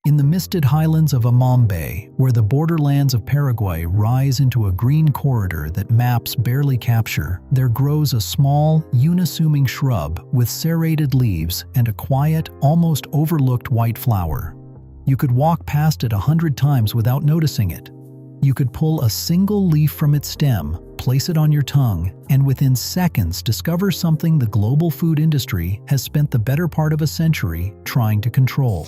In the misted highlands of Amambe, where the borderlands of Paraguay rise into a green corridor that maps barely capture, there grows a small, unassuming shrub with serrated leaves and a quiet, almost overlooked white flower. You could walk past it 100 times without noticing it. You could pull a single leaf from its stem, place it on your tongue, and within seconds discover something the global food industry has spent the better part of a century trying to control.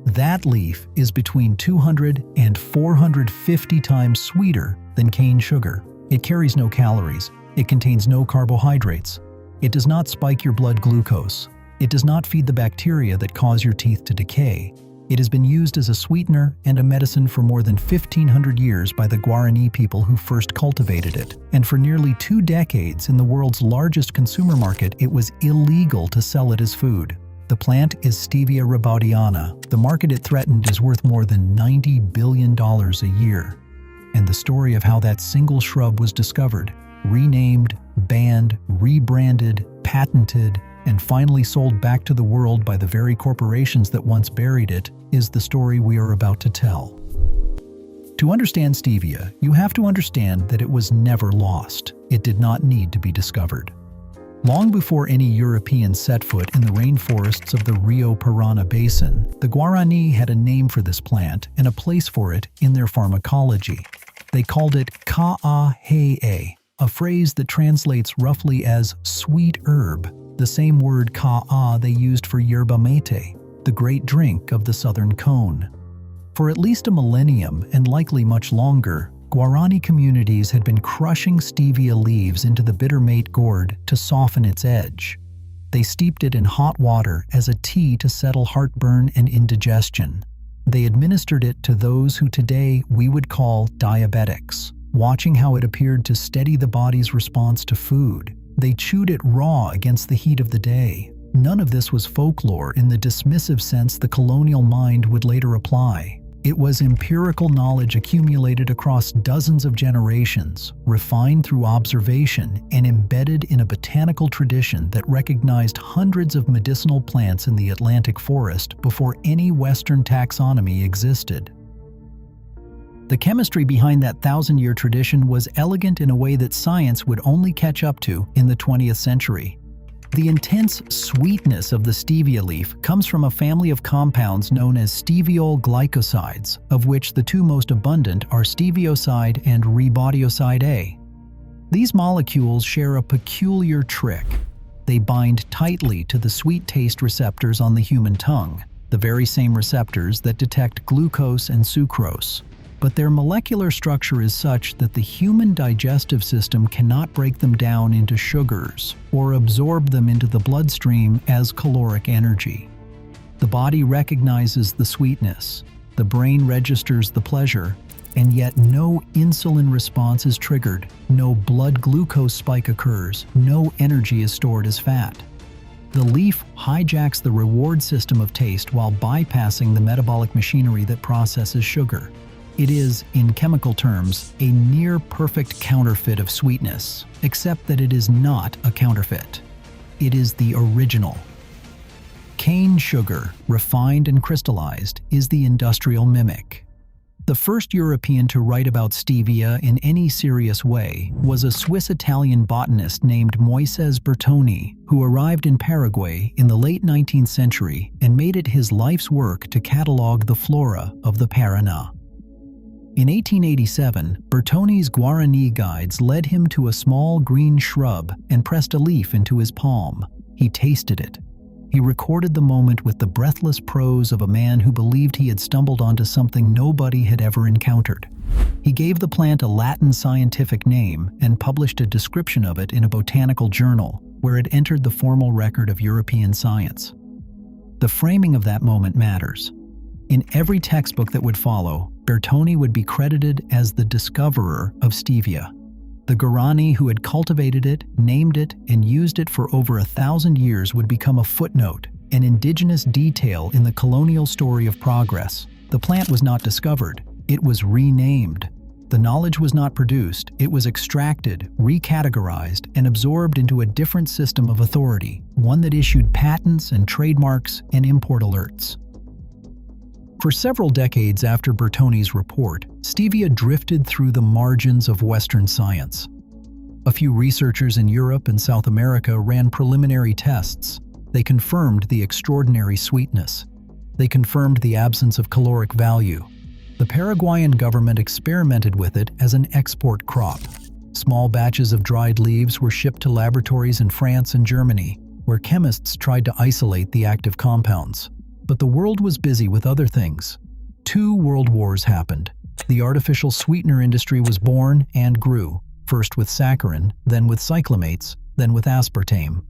That leaf is between 200 and 450 times sweeter than cane sugar. It carries no calories. It contains no carbohydrates. It does not spike your blood glucose. It does not feed the bacteria that cause your teeth to decay. It has been used as a sweetener and a medicine for more than 1,500 years by the Guaraní people who first cultivated it. And for nearly 2 decades in the world's largest consumer market, it was illegal to sell it as food. The plant is Stevia rebaudiana. The market it threatened is worth more than $90 billion a year. And the story of how that single shrub was discovered, renamed, banned, rebranded, patented, and finally sold back to the world by the very corporations that once buried it, is the story we are about to tell. To understand stevia, you have to understand that it was never lost. It did not need to be discovered. Long before any Europeans set foot in the rainforests of the Rio Parana basin, the Guaraní had a name for this plant and a place for it in their pharmacology. They called it ka'ahea, a phrase that translates roughly as sweet herb, the same word ka'a they used for yerba mate, the great drink of the southern cone. For at least a millennium, and likely much longer, Guaraní communities had been crushing stevia leaves into the bitter mate gourd to soften its edge. They steeped it in hot water as a tea to settle heartburn and indigestion. They administered it to those who today we would call diabetics, watching how it appeared to steady the body's response to food. They chewed it raw against the heat of the day. None of this was folklore in the dismissive sense the colonial mind would later apply. It was empirical knowledge accumulated across dozens of generations, refined through observation, and embedded in a botanical tradition that recognized hundreds of medicinal plants in the Atlantic forest before any Western taxonomy existed. The chemistry behind that 1,000-year tradition was elegant in a way that science would only catch up to in the 20th century. The intense sweetness of the stevia leaf comes from a family of compounds known as steviol glycosides, of which the 2 most abundant are stevioside and rebaudioside A. These molecules share a peculiar trick. They bind tightly to the sweet taste receptors on the human tongue, the very same receptors that detect glucose and sucrose. But their molecular structure is such that the human digestive system cannot break them down into sugars or absorb them into the bloodstream as caloric energy. The body recognizes the sweetness, the brain registers the pleasure, and yet no insulin response is triggered, no blood glucose spike occurs, no energy is stored as fat. The leaf hijacks the reward system of taste while bypassing the metabolic machinery that processes sugar. It is, in chemical terms, a near-perfect counterfeit of sweetness, except that it is not a counterfeit. It is the original. Cane sugar, refined and crystallized, is the industrial mimic. The first European to write about stevia in any serious way was a Swiss-Italian botanist named Moises Bertoni, who arrived in Paraguay in the late 19th century and made it his life's work to catalog the flora of the Paraná. In 1887, Bertoni's Guaraní guides led him to a small green shrub and pressed a leaf into his palm. He tasted it. He recorded the moment with the breathless prose of a man who believed he had stumbled onto something nobody had ever encountered. He gave the plant a Latin scientific name and published a description of it in a botanical journal, where it entered the formal record of European science. The framing of that moment matters. In every textbook that would follow, Bertoni would be credited as the discoverer of stevia. The Guaraní who had cultivated it, named it, and used it for over 1,000 years would become a footnote, an indigenous detail in the colonial story of progress. The plant was not discovered, it was renamed. The knowledge was not produced, it was extracted, recategorized, and absorbed into a different system of authority, one that issued patents and trademarks and import alerts. For several decades after Bertoni's report, stevia drifted through the margins of Western science. A few researchers in Europe and South America ran preliminary tests. They confirmed the extraordinary sweetness. They confirmed the absence of caloric value. The Paraguayan government experimented with it as an export crop. Small batches of dried leaves were shipped to laboratories in France and Germany, where chemists tried to isolate the active compounds. But the world was busy with other things. 2 world wars happened. The artificial sweetener industry was born and grew, first with saccharin, then with cyclamates, then with aspartame.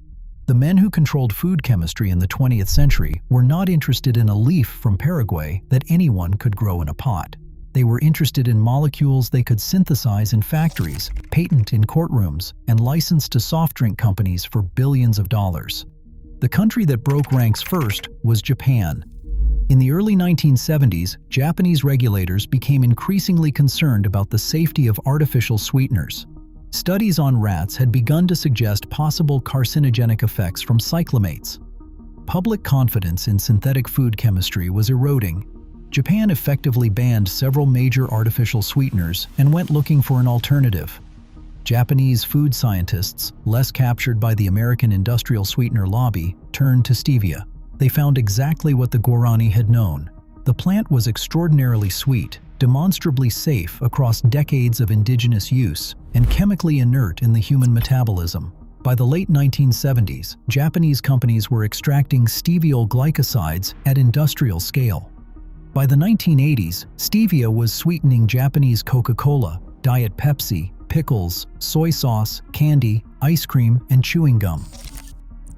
The men who controlled food chemistry in the 20th century were not interested in a leaf from Paraguay that anyone could grow in a pot. They were interested in molecules they could synthesize in factories, patent in courtrooms, and license to soft drink companies for billions of dollars. The country that broke ranks first was Japan. In the early 1970s, Japanese regulators became increasingly concerned about the safety of artificial sweeteners. Studies on rats had begun to suggest possible carcinogenic effects from cyclamates. Public confidence in synthetic food chemistry was eroding. Japan effectively banned several major artificial sweeteners and went looking for an alternative. Japanese food scientists, less captured by the American industrial sweetener lobby, turned to stevia. They found exactly what the Guaraní had known. The plant was extraordinarily sweet, demonstrably safe across decades of indigenous use, and chemically inert in the human metabolism. By the late 1970s, Japanese companies were extracting steviol glycosides at industrial scale. By the 1980s, stevia was sweetening Japanese Coca-Cola, Diet Pepsi, pickles, soy sauce, candy, ice cream, and chewing gum.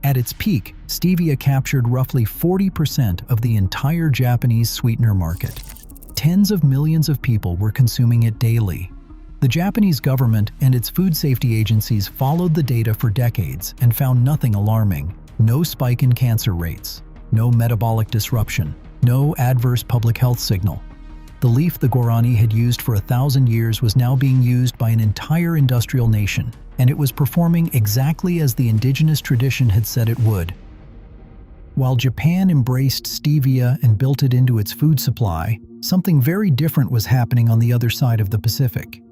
At its peak, stevia captured roughly 40% of the entire Japanese sweetener market. Tens of millions of people were consuming it daily. The Japanese government and its food safety agencies followed the data for decades and found nothing alarming. No spike in cancer rates, no metabolic disruption, no adverse public health signal. The leaf the Guaraní had used for 1,000 years was now being used by an entire industrial nation, and it was performing exactly as the indigenous tradition had said it would. While Japan embraced stevia and built it into its food supply, something very different was happening on the other side of the Pacific.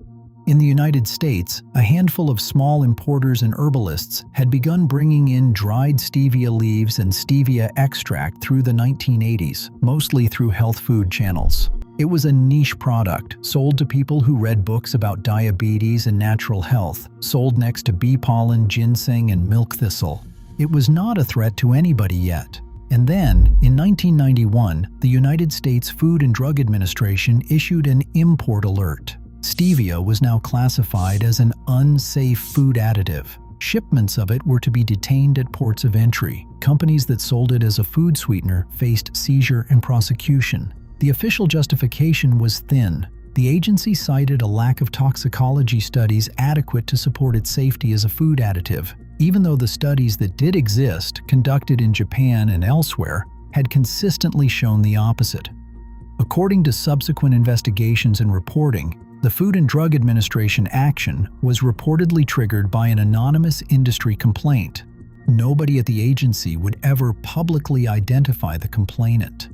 In the United States, a handful of small importers and herbalists had begun bringing in dried stevia leaves and stevia extract through the 1980s, mostly through health food channels. It was a niche product, sold to people who read books about diabetes and natural health, sold next to bee pollen, ginseng, and milk thistle. It was not a threat to anybody yet. And then, in 1991, the United States Food and Drug Administration issued an import alert. Stevia was now classified as an unsafe food additive. Shipments of it were to be detained at ports of entry. Companies that sold it as a food sweetener faced seizure and prosecution. The official justification was thin. The agency cited a lack of toxicology studies adequate to support its safety as a food additive, even though the studies that did exist, conducted in Japan and elsewhere, had consistently shown the opposite. According to subsequent investigations and reporting, the Food and Drug Administration action was reportedly triggered by an anonymous industry complaint. Nobody at the agency would ever publicly identify the complainant.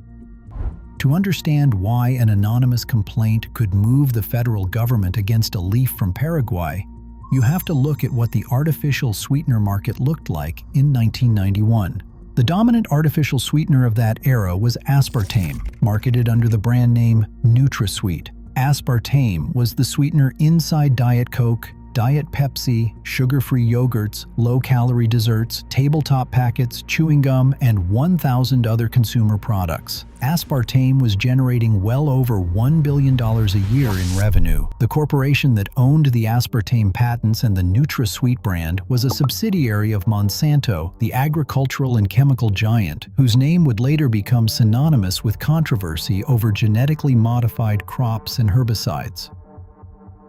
To understand why an anonymous complaint could move the federal government against a leaf from Paraguay, you have to look at what the artificial sweetener market looked like in 1991. The dominant artificial sweetener of that era was aspartame, marketed under the brand name NutraSweet. Aspartame was the sweetener inside Diet Coke, Diet Pepsi, sugar-free yogurts, low-calorie desserts, tabletop packets, chewing gum, and 1,000 other consumer products. Aspartame was generating well over $1 billion a year in revenue. The corporation that owned the aspartame patents and the NutraSweet brand was a subsidiary of Monsanto, the agricultural and chemical giant, whose name would later become synonymous with controversy over genetically modified crops and herbicides.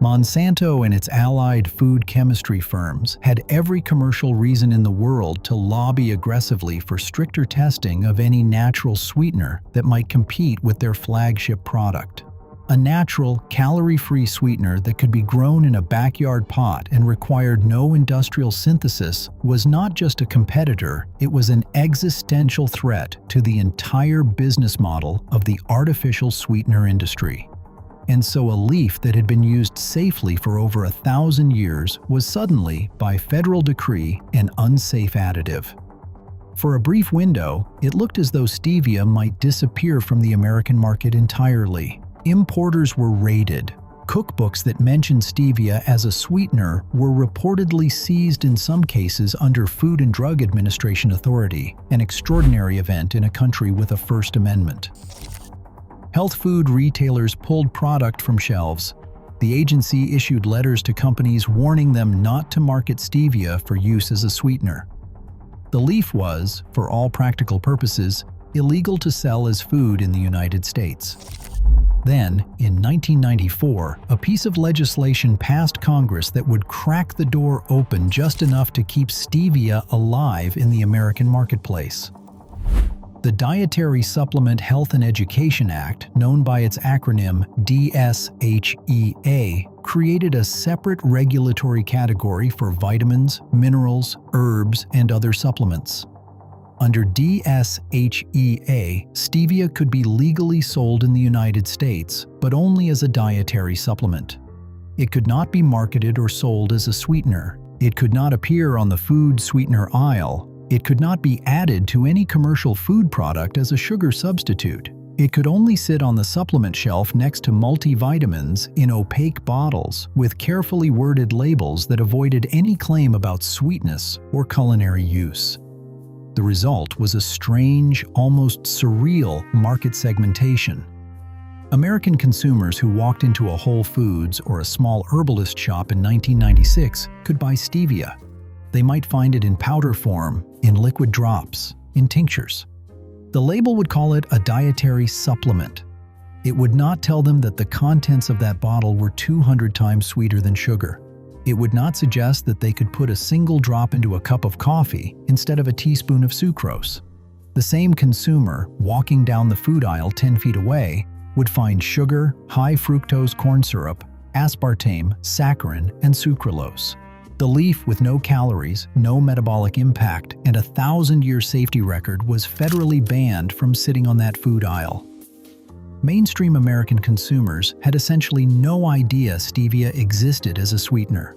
Monsanto and its allied food chemistry firms had every commercial reason in the world to lobby aggressively for stricter testing of any natural sweetener that might compete with their flagship product. A natural, calorie-free sweetener that could be grown in a backyard pot and required no industrial synthesis was not just a competitor, it was an existential threat to the entire business model of the artificial sweetener industry. And so a leaf that had been used safely for over 1,000 years was suddenly, by federal decree, an unsafe additive. For a brief window, it looked as though stevia might disappear from the American market entirely. Importers were raided. Cookbooks that mentioned stevia as a sweetener were reportedly seized in some cases under Food and Drug Administration authority, an extraordinary event in a country with a First Amendment. Health food retailers pulled product from shelves. The agency issued letters to companies warning them not to market stevia for use as a sweetener. The leaf was, for all practical purposes, illegal to sell as food in the United States. Then, in 1994, a piece of legislation passed Congress that would crack the door open just enough to keep stevia alive in the American marketplace. The Dietary Supplement Health and Education Act, known by its acronym DSHEA, created a separate regulatory category for vitamins, minerals, herbs, and other supplements. Under DSHEA, stevia could be legally sold in the United States, but only as a dietary supplement. It could not be marketed or sold as a sweetener. It could not appear on the food sweetener aisle. It could not be added to any commercial food product as a sugar substitute. It could only sit on the supplement shelf next to multivitamins in opaque bottles with carefully worded labels that avoided any claim about sweetness or culinary use. The result was a strange, almost surreal market segmentation. American consumers who walked into a Whole Foods or a small herbalist shop in 1996 could buy stevia. They might find it in powder form, in liquid drops, in tinctures. The label would call it a dietary supplement. It would not tell them that the contents of that bottle were 200 times sweeter than sugar. It would not suggest that they could put a single drop into a cup of coffee instead of a teaspoon of sucrose. The same consumer, walking down the food aisle 10 feet away, would find sugar, high fructose corn syrup, aspartame, saccharin, and sucralose. The leaf with no calories, no metabolic impact, and a 1,000-year safety record was federally banned from sitting on that food aisle. Mainstream American consumers had essentially no idea stevia existed as a sweetener.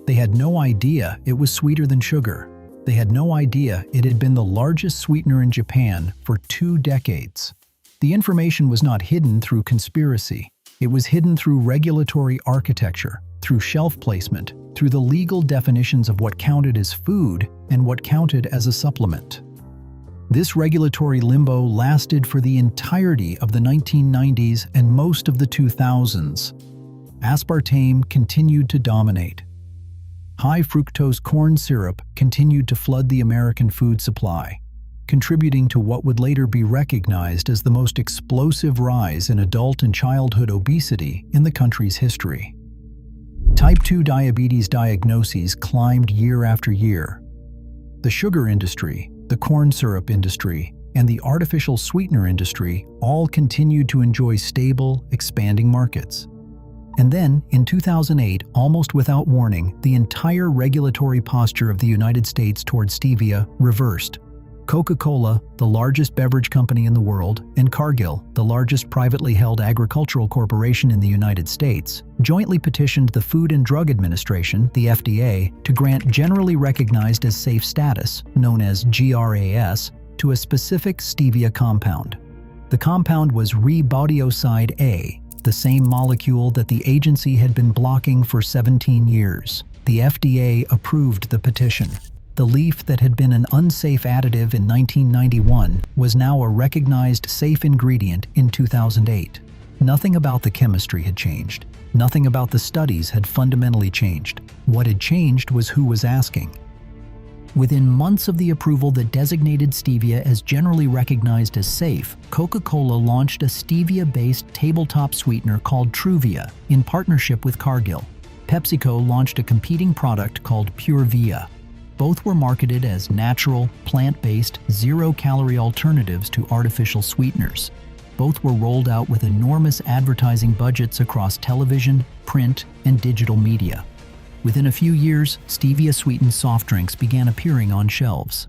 They had no idea it was sweeter than sugar. They had no idea it had been the largest sweetener in Japan for 2 decades. The information was not hidden through conspiracy. It was hidden through regulatory architecture, through shelf placement, through the legal definitions of what counted as food and what counted as a supplement. This regulatory limbo lasted for the entirety of the 1990s and most of the 2000s. Aspartame continued to dominate. High fructose corn syrup continued to flood the American food supply, contributing to what would later be recognized as the most explosive rise in adult and childhood obesity in the country's history. Type 2 diabetes diagnoses climbed year after year. The sugar industry, the corn syrup industry, and the artificial sweetener industry all continued to enjoy stable, expanding markets. And then, in 2008, almost without warning, the entire regulatory posture of the United States towards stevia reversed. Coca-Cola, the largest beverage company in the world, and Cargill, the largest privately held agricultural corporation in the United States, jointly petitioned the Food and Drug Administration, the FDA, to grant generally recognized as safe status, known as GRAS, to a specific stevia compound. The compound was rebaudioside A, the same molecule that the agency had been blocking for 17 years. The FDA approved the petition. The leaf that had been an unsafe additive in 1991 was now a recognized safe ingredient in 2008. Nothing about the chemistry had changed. Nothing about the studies had fundamentally changed. What had changed was who was asking. Within months of the approval that designated stevia as generally recognized as safe, Coca-Cola launched a stevia-based tabletop sweetener called Truvia in partnership with Cargill. PepsiCo launched a competing product called Truvia. Both were marketed as natural, plant-based, zero-calorie alternatives to artificial sweeteners. Both were rolled out with enormous advertising budgets across television, print, and digital media. Within a few years, stevia-sweetened soft drinks began appearing on shelves.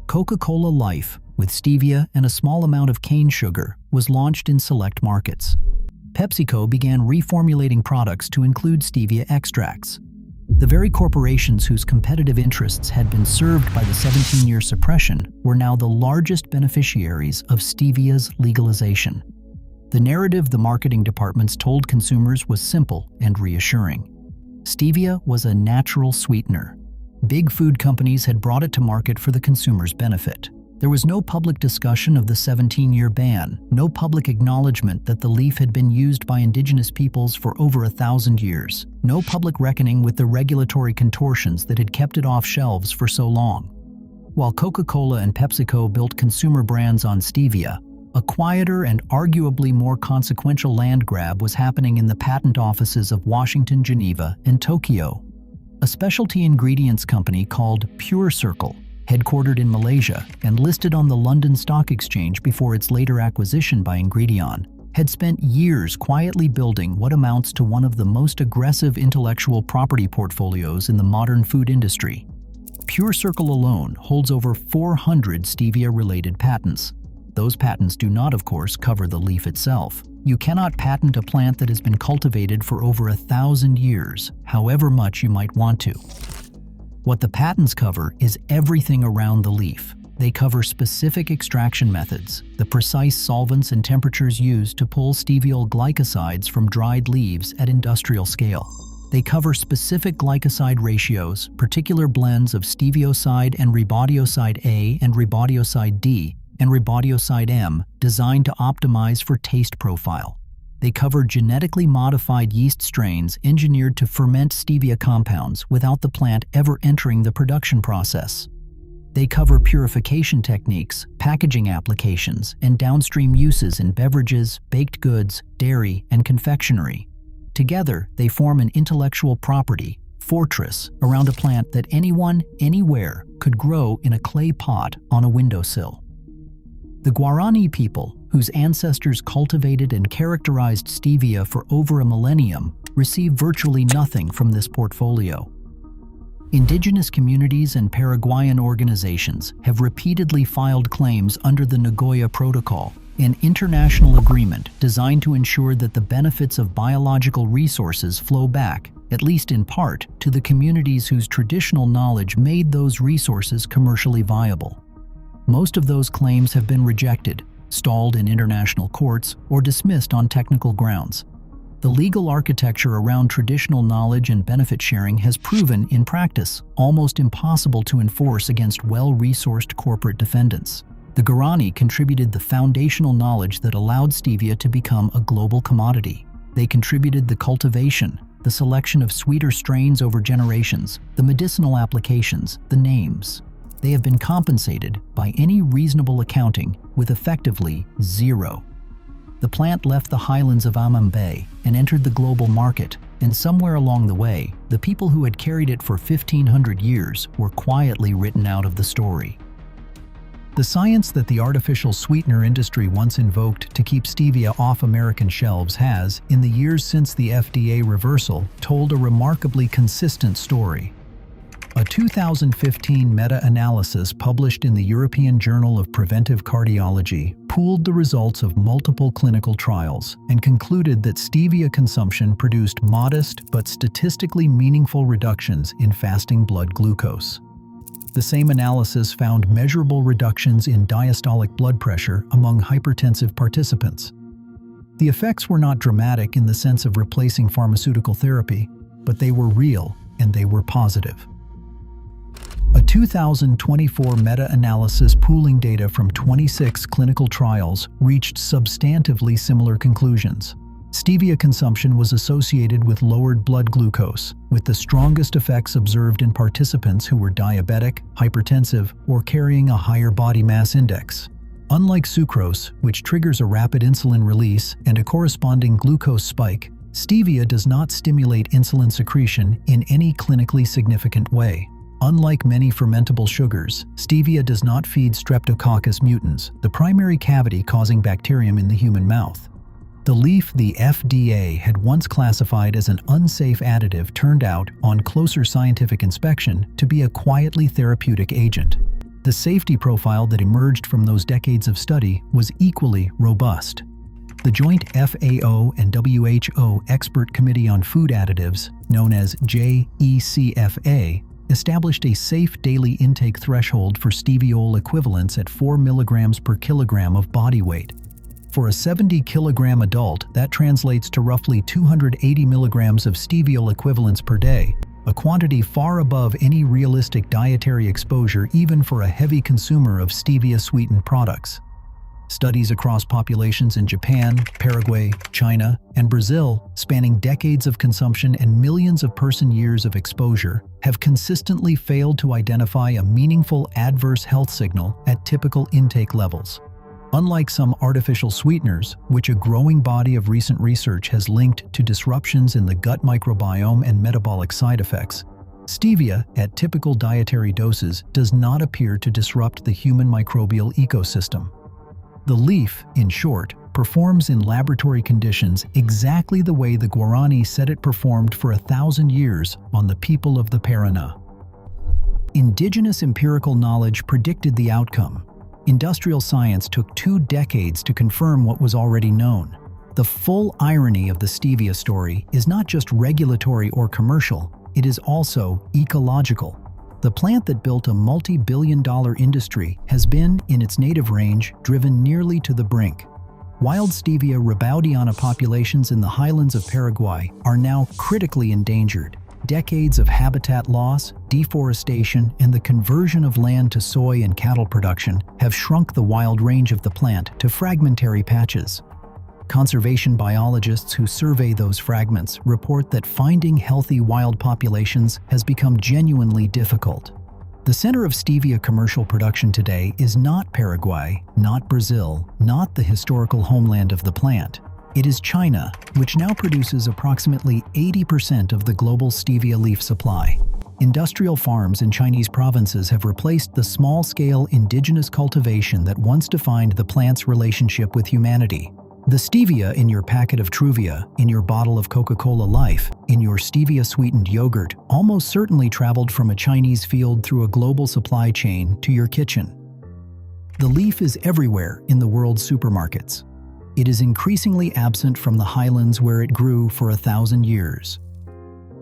Coca-Cola Life, with stevia and a small amount of cane sugar, was launched in select markets. PepsiCo began reformulating products to include stevia extracts. The very corporations whose competitive interests had been served by the 17-year suppression were now the largest beneficiaries of stevia's legalization. The narrative the marketing departments told consumers was simple and reassuring. Stevia was a natural sweetener. Big food companies had brought it to market for the consumer's benefit. There was no public discussion of the 17-year ban, no public acknowledgement that the leaf had been used by indigenous peoples for over 1,000 years, no public reckoning with the regulatory contortions that had kept it off shelves for so long. While Coca-Cola and PepsiCo built consumer brands on stevia, a quieter and arguably more consequential land grab was happening in the patent offices of Washington, Geneva, and Tokyo. A specialty ingredients company called Pure Circle, headquartered in Malaysia and listed on the London Stock Exchange before its later acquisition by Ingredion, had spent years quietly building what amounts to one of the most aggressive intellectual property portfolios in the modern food industry. Pure Circle alone holds over 400 stevia-related patents. Those patents do not, of course, cover the leaf itself. You cannot patent a plant that has been cultivated for over 1,000 years, however much you might want to. What the patents cover is everything around the leaf. They cover specific extraction methods, the precise solvents and temperatures used to pull steviol glycosides from dried leaves at industrial scale. They cover specific glycoside ratios, particular blends of stevioside and rebaudioside A and rebaudioside D and rebaudioside M designed to optimize for taste profile. They cover genetically modified yeast strains engineered to ferment stevia compounds without the plant ever entering the production process. They cover purification techniques, packaging applications, and downstream uses in beverages, baked goods, dairy, and confectionery. Together, they form an intellectual property fortress around a plant that anyone, anywhere, could grow in a clay pot on a windowsill. The Guaraní people, whose ancestors cultivated and characterized stevia for over a millennium, receive virtually nothing from this portfolio. Indigenous communities and Paraguayan organizations have repeatedly filed claims under the Nagoya Protocol, an international agreement designed to ensure that the benefits of biological resources flow back, at least in part, to the communities whose traditional knowledge made those resources commercially viable. Most of those claims have been rejected, stalled in international courts, or dismissed on technical grounds. The legal architecture around traditional knowledge and benefit sharing has proven, in practice, almost impossible to enforce against well-resourced corporate defendants. The Guaraní contributed the foundational knowledge that allowed stevia to become a global commodity. They contributed the cultivation, the selection of sweeter strains over generations, the medicinal applications, the names. They have been compensated, by any reasonable accounting, with effectively zero. The plant left the highlands of Amambay and entered the global market, and somewhere along the way, the people who had carried it for 1,500 years were quietly written out of the story. The science that the artificial sweetener industry once invoked to keep stevia off American shelves has, in the years since the FDA reversal, told a remarkably consistent story. A 2015 meta-analysis published in the European Journal of Preventive Cardiology pooled the results of multiple clinical trials and concluded that stevia consumption produced modest but statistically meaningful reductions in fasting blood glucose. The same analysis found measurable reductions in diastolic blood pressure among hypertensive participants. The effects were not dramatic in the sense of replacing pharmaceutical therapy, but they were real and they were positive. A 2024 meta-analysis pooling data from 26 clinical trials reached substantively similar conclusions. Stevia consumption was associated with lowered blood glucose, with the strongest effects observed in participants who were diabetic, hypertensive, or carrying a higher body mass index. Unlike sucrose, which triggers a rapid insulin release and a corresponding glucose spike, stevia does not stimulate insulin secretion in any clinically significant way. Unlike many fermentable sugars, stevia does not feed Streptococcus mutans, the primary cavity-causing bacterium in the human mouth. The leaf the FDA had once classified as an unsafe additive turned out, on closer scientific inspection, to be a quietly therapeutic agent. The safety profile that emerged from those decades of study was equally robust. The joint FAO and WHO Expert Committee on Food Additives, known as JECFA, established a safe daily intake threshold for steviol equivalents at 4 milligrams per kilogram of body weight. For a 70-kilogram adult, that translates to roughly 280 milligrams of steviol equivalents per day, a quantity far above any realistic dietary exposure even for a heavy consumer of stevia-sweetened products. Studies across populations in Japan, Paraguay, China, and Brazil, spanning decades of consumption and millions of person-years of exposure, have consistently failed to identify a meaningful adverse health signal at typical intake levels. Unlike some artificial sweeteners, which a growing body of recent research has linked to disruptions in the gut microbiome and metabolic side effects, stevia, at typical dietary doses, does not appear to disrupt the human microbial ecosystem. The leaf, in short, performs in laboratory conditions exactly the way the Guaraní said it performed for 1,000 years on the people of the Paraná. Indigenous empirical knowledge predicted the outcome. Industrial science took 2 decades to confirm what was already known. The full irony of the stevia story is not just regulatory or commercial, it is also ecological. The plant that built a multi-billion-dollar industry has been, in its native range, driven nearly to the brink. Wild stevia rebaudiana populations in the highlands of Paraguay are now critically endangered. Decades of habitat loss, deforestation, and the conversion of land to soy and cattle production have shrunk the wild range of the plant to fragmentary patches. Conservation biologists who survey those fragments report that finding healthy wild populations has become genuinely difficult. The center of stevia commercial production today is not Paraguay, not Brazil, not the historical homeland of the plant. It is China, which now produces approximately 80% of the global stevia leaf supply. Industrial farms in Chinese provinces have replaced the small-scale indigenous cultivation that once defined the plant's relationship with humanity. The stevia in your packet of Truvia, in your bottle of Coca-Cola Life, in your stevia-sweetened yogurt almost certainly traveled from a Chinese field through a global supply chain to your kitchen. The leaf is everywhere in the world's supermarkets. It is increasingly absent from the highlands where it grew for 1,000 years.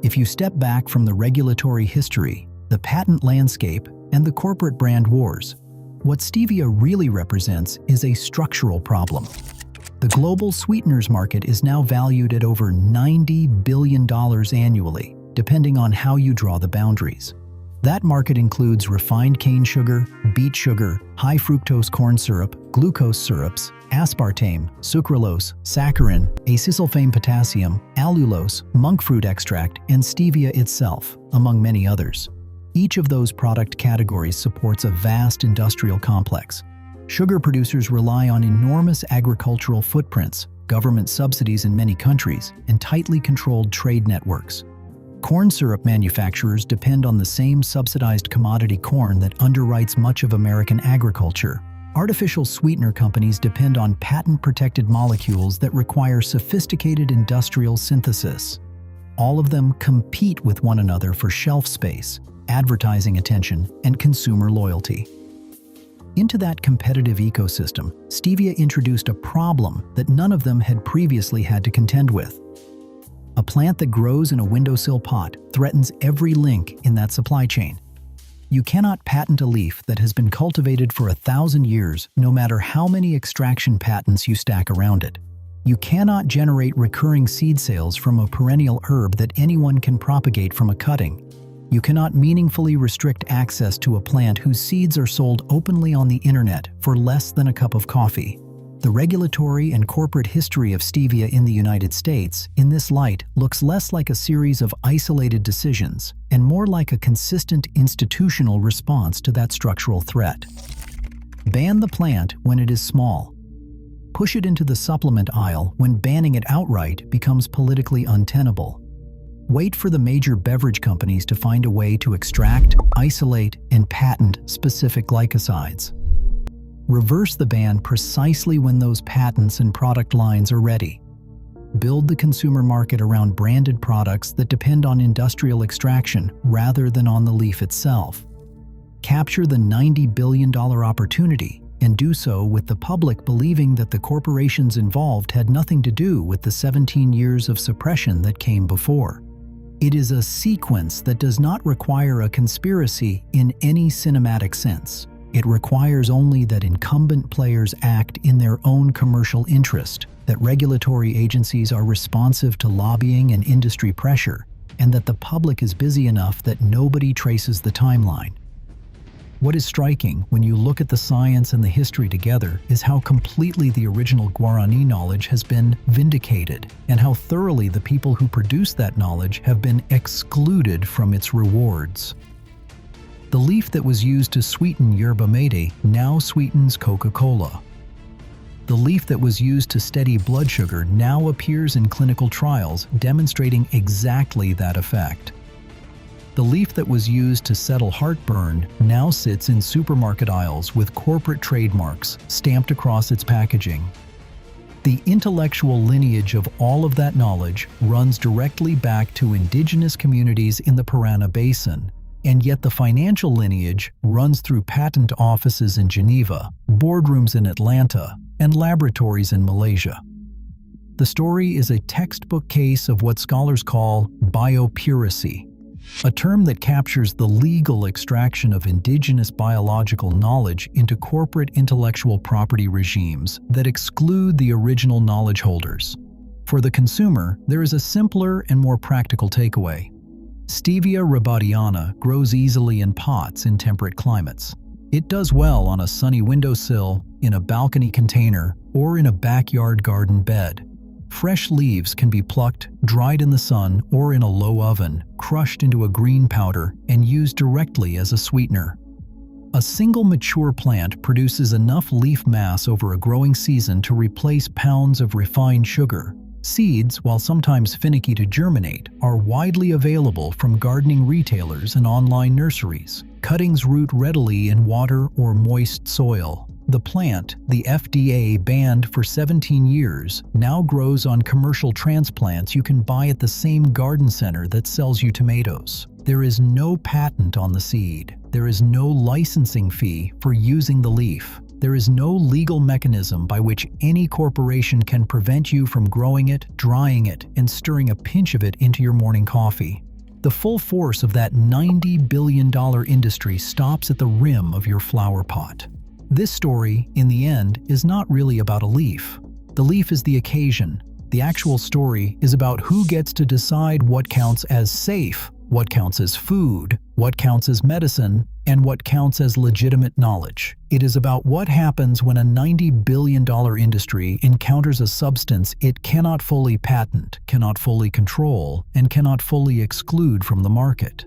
If you step back from the regulatory history, the patent landscape, and the corporate brand wars, what stevia really represents is a structural problem. The global sweeteners market is now valued at over $90 billion annually, depending on how you draw the boundaries. That market includes refined cane sugar, beet sugar, high fructose corn syrup, glucose syrups, aspartame, sucralose, saccharin, acesulfame potassium, allulose, monk fruit extract, and stevia itself, among many others. Each of those product categories supports a vast industrial complex. Sugar producers rely on enormous agricultural footprints, government subsidies in many countries, and tightly controlled trade networks. Corn syrup manufacturers depend on the same subsidized commodity corn that underwrites much of American agriculture. Artificial sweetener companies depend on patent-protected molecules that require sophisticated industrial synthesis. All of them compete with one another for shelf space, advertising attention, and consumer loyalty. Into that competitive ecosystem, stevia introduced a problem that none of them had previously had to contend with. A plant that grows in a windowsill pot threatens every link in that supply chain. You cannot patent a leaf that has been cultivated for 1,000 years, no matter how many extraction patents you stack around it. You cannot generate recurring seed sales from a perennial herb that anyone can propagate from a cutting. You cannot meaningfully restrict access to a plant whose seeds are sold openly on the internet for less than a cup of coffee. The regulatory and corporate history of stevia in the United States, in this light, looks less like a series of isolated decisions and more like a consistent institutional response to that structural threat. Ban the plant when it is small. Push it into the supplement aisle when banning it outright becomes politically untenable. Wait for the major beverage companies to find a way to extract, isolate, and patent specific glycosides. Reverse the ban precisely when those patents and product lines are ready. Build the consumer market around branded products that depend on industrial extraction rather than on the leaf itself. Capture the $90 billion opportunity and do so with the public believing that the corporations involved had nothing to do with the 17 years of suppression that came before. It is a sequence that does not require a conspiracy in any cinematic sense. It requires only that incumbent players act in their own commercial interest, that regulatory agencies are responsive to lobbying and industry pressure, and that the public is busy enough that nobody traces the timeline. What is striking when you look at the science and the history together is how completely the original Guaraní knowledge has been vindicated, and how thoroughly the people who produced that knowledge have been excluded from its rewards. The leaf that was used to sweeten yerba mate now sweetens Coca-Cola. The leaf that was used to steady blood sugar now appears in clinical trials demonstrating exactly that effect. The leaf that was used to settle heartburn now sits in supermarket aisles with corporate trademarks stamped across its packaging. The intellectual lineage of all of that knowledge runs directly back to indigenous communities in the Paraná Basin, and yet the financial lineage runs through patent offices in Geneva, boardrooms in Atlanta, and laboratories in Malaysia. The story is a textbook case of what scholars call biopiracy, a term that captures the legal extraction of indigenous biological knowledge into corporate intellectual property regimes that exclude the original knowledge holders. For the consumer, there is a simpler and more practical takeaway. Stevia rebaudiana grows easily in pots in temperate climates. It does well on a sunny windowsill, in a balcony container, or in a backyard garden bed. Fresh leaves can be plucked, dried in the sun, or in a low oven, crushed into a green powder, and used directly as a sweetener. A single mature plant produces enough leaf mass over a growing season to replace pounds of refined sugar. Seeds, while sometimes finicky to germinate, are widely available from gardening retailers and online nurseries. Cuttings root readily in water or moist soil. The plant, the FDA banned for 17 years, now grows on commercial transplants you can buy at the same garden center that sells you tomatoes. There is no patent on the seed. There is no licensing fee for using the leaf. There is no legal mechanism by which any corporation can prevent you from growing it, drying it, and stirring a pinch of it into your morning coffee. The full force of that $90 billion industry stops at the rim of your flower pot. This story, in the end, is not really about a leaf. The leaf is the occasion. The actual story is about who gets to decide what counts as safe, what counts as food, what counts as medicine, and what counts as legitimate knowledge. It is about what happens when a $90 billion industry encounters a substance it cannot fully patent, cannot fully control, and cannot fully exclude from the market.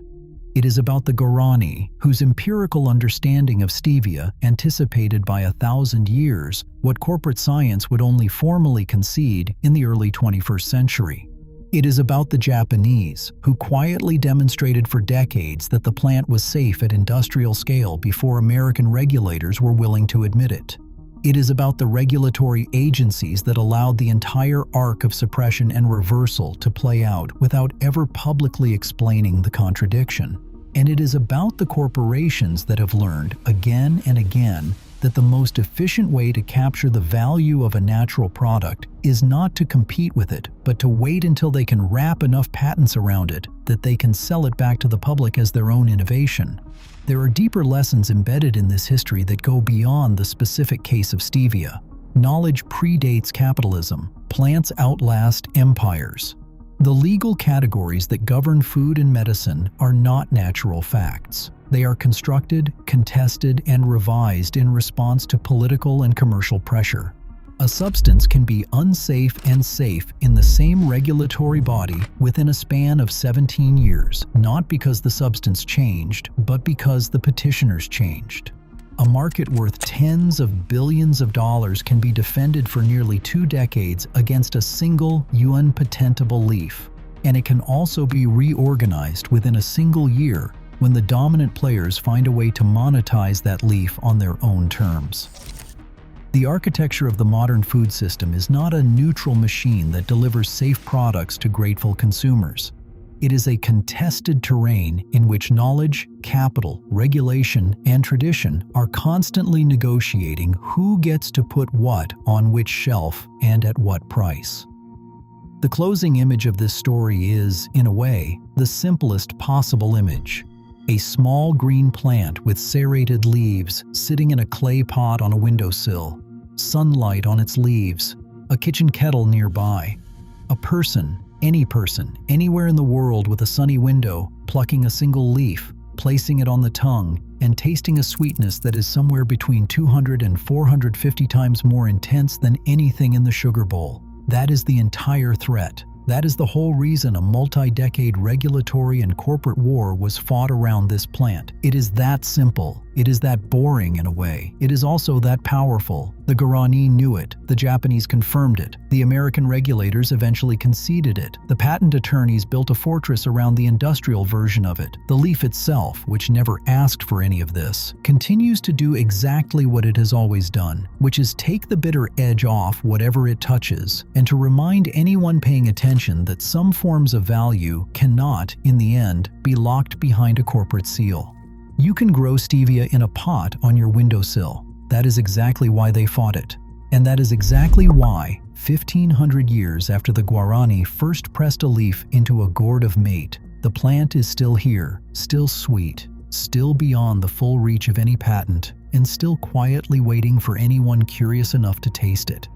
It is about the Guaraní, whose empirical understanding of stevia anticipated by 1,000 years what corporate science would only formally concede in the early 21st century. It is about the Japanese, who quietly demonstrated for decades that the plant was safe at industrial scale before American regulators were willing to admit it. It is about the regulatory agencies that allowed the entire arc of suppression and reversal to play out without ever publicly explaining the contradiction. And it is about the corporations that have learned again and again that the most efficient way to capture the value of a natural product is not to compete with it, but to wait until they can wrap enough patents around it that they can sell it back to the public as their own innovation. There are deeper lessons embedded in this history that go beyond the specific case of stevia. Knowledge predates capitalism. Plants outlast empires. The legal categories that govern food and medicine are not natural facts. They are constructed, contested, and revised in response to political and commercial pressure. A substance can be unsafe and safe in the same regulatory body within a span of 17 years, not because the substance changed, but because the petitioners changed. A market worth tens of billions of dollars can be defended for nearly 2 decades against a single unpatentable leaf. and it can also be reorganized within a single year when the dominant players find a way to monetize that leaf on their own terms. The architecture of the modern food system is not a neutral machine that delivers safe products to grateful consumers. It is a contested terrain in which knowledge, capital, regulation, and tradition are constantly negotiating who gets to put what on which shelf and at what price. The closing image of this story is, in a way, the simplest possible image. A small green plant with serrated leaves sitting in a clay pot on a windowsill, sunlight on its leaves, a kitchen kettle nearby, a person, any person, anywhere in the world with a sunny window, plucking a single leaf, placing it on the tongue, and tasting a sweetness that is somewhere between 200 and 450 times more intense than anything in the sugar bowl. That is the entire threat. That is the whole reason a multi-decade regulatory and corporate war was fought around this plant. It is that simple. It is that boring in a way. It is also that powerful. The Guaraní knew it. The Japanese confirmed it. The American regulators eventually conceded it. The patent attorneys built a fortress around the industrial version of it. The leaf itself, which never asked for any of this, continues to do exactly what it has always done, which is take the bitter edge off whatever it touches, and to remind anyone paying attention that some forms of value cannot, in the end, be locked behind a corporate seal. You can grow stevia in a pot on your windowsill. That is exactly why they fought it. And that is exactly why, 1,500 years after the Guaraní first pressed a leaf into a gourd of mate, the plant is still here, still sweet, still beyond the full reach of any patent, and still quietly waiting for anyone curious enough to taste it.